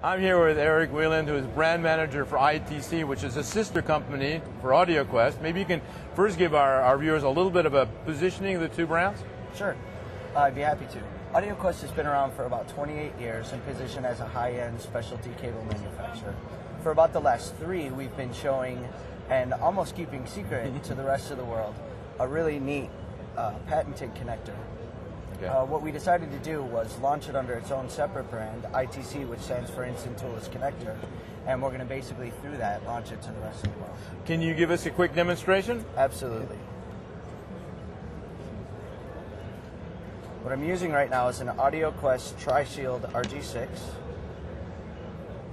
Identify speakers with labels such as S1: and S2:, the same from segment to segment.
S1: I'm here with Eric Wieland, who is brand manager for ITC, which is a sister company for AudioQuest. Maybe you can first give our viewers a little bit of a positioning of the two brands?
S2: Sure, I'd be happy to. AudioQuest has been around for about 28 years and positioned as a high-end specialty cable manufacturer. For about the last 3, we've been showing and almost keeping secret to the rest of the world a really neat patented connector.
S1: Okay.
S2: What we decided to do was launch it under its own separate brand, ITC, which stands for Instant Toolless Connector, and we're going to basically, through that, launch it to the rest of the world.
S1: Can you give us a quick demonstration?
S2: Absolutely. What I'm using right now is an AudioQuest Tri-Shield RG6.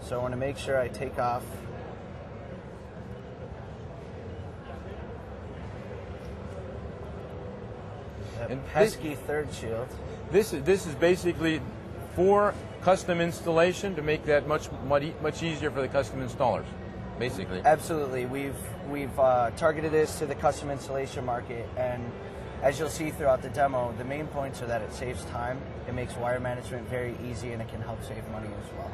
S2: So I want to make sure I take off that pesky third shield.
S1: This is basically for custom installation to make that much easier for the custom installers, basically.
S2: Absolutely. We've targeted this to the custom installation market, and as you'll see throughout the demo, the main points are that it saves time, it makes wire management very easy, and it can help save money as well.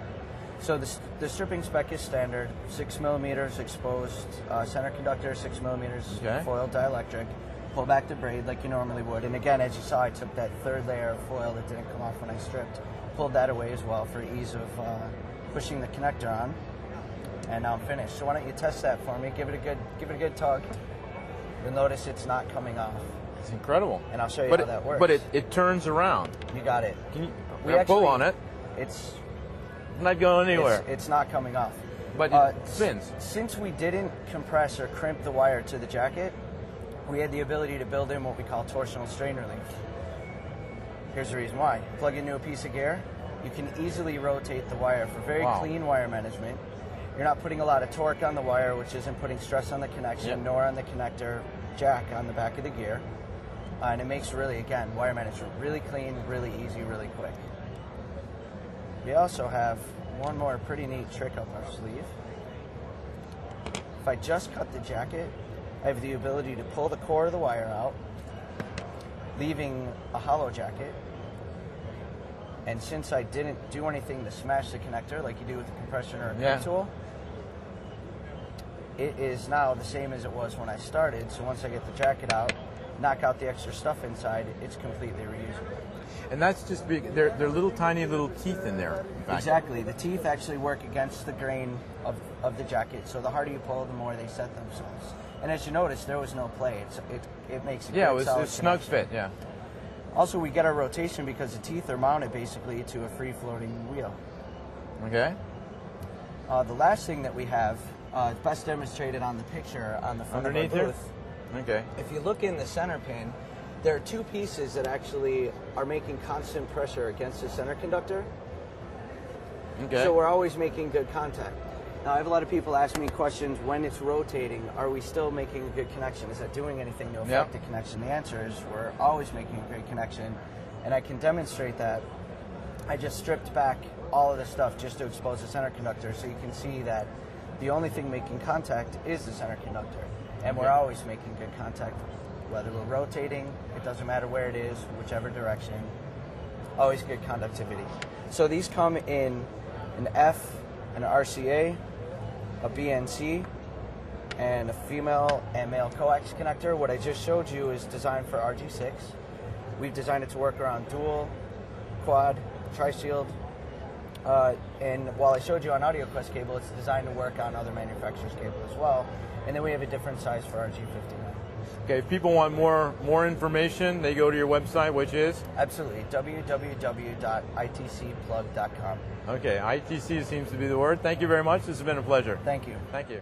S2: So the stripping spec is standard, 6 millimeters exposed center conductor, 6 millimeters foil dielectric. Pull back the braid like you normally would. And again, as you saw, I took that third layer of foil that didn't come off when I stripped, pulled that away as well for ease of pushing the connector on. And now I'm finished. So why don't you test that for me? Give it a good tug. You'll notice it's not coming off.
S1: It's incredible.
S2: And I'll show you how that works.
S1: But it turns around.
S2: You got it.
S1: Can you pull on it?
S2: It's
S1: not going anywhere.
S2: It's not coming off.
S1: But it spins.
S2: Since we didn't compress or crimp the wire to the jacket, we had the ability to build in what we call torsional strain relief. Here's the reason why. Plug into a piece of gear, you can easily rotate the wire for very clean wire management. You're not putting a lot of torque on the wire, which isn't putting stress on the connection, nor on the connector jack on the back of the gear. And it makes really, again, wire management really clean, really easy, really quick. We also have one more pretty neat trick up our sleeve. If I just cut the jacket, I have the ability to pull the core of the wire out, leaving a hollow jacket. And since I didn't do anything to smash the connector like you do with a compression or a crimp tool, it is now the same as it was when I started. So once I get the jacket out, knock out the extra stuff inside, it's completely reusable.
S1: And that's just big. They're little tiny little teeth in there.
S2: Exactly. The teeth actually work against the grain of the jacket. So the harder you pull, the more they set themselves. And as you notice, there was no play. It makes a great solid
S1: it was snug fit. Yeah.
S2: Also, we get our rotation because the teeth are mounted basically to a free-floating wheel.
S1: Okay.
S2: The last thing that we have, best demonstrated on the picture on the front
S1: underneath
S2: of our booth.
S1: Here? Okay.
S2: If you look in the center pin, there are 2 pieces that actually are making constant pressure against the center conductor.
S1: Okay.
S2: So we're always making good contact. Now, I have a lot of people ask me questions when it's rotating, are we still making a good connection? Is that doing anything to affect the connection? The answer is we're always making a great connection, and I can demonstrate that. I just stripped back all of the stuff just to expose the center conductor, so you can see that the only thing making contact is the center conductor, and we're always making good contact. Whether we're rotating, it doesn't matter where it is, whichever direction, always good conductivity. So these come in an F, an RCA, a BNC, and a female and male coax connector. What I just showed you is designed for RG6. We've designed it to work around dual, quad, tri-shield, and while I showed you on AudioQuest cable, it's designed to work on other manufacturers' cable as well. And then we have a different size for RG59.
S1: Okay, if people want more information, they go to your website, which is?
S2: Absolutely, www.itcplug.com.
S1: Okay, ITC seems to be the word. Thank you very much. This has been a pleasure.
S2: Thank you.
S1: Thank you.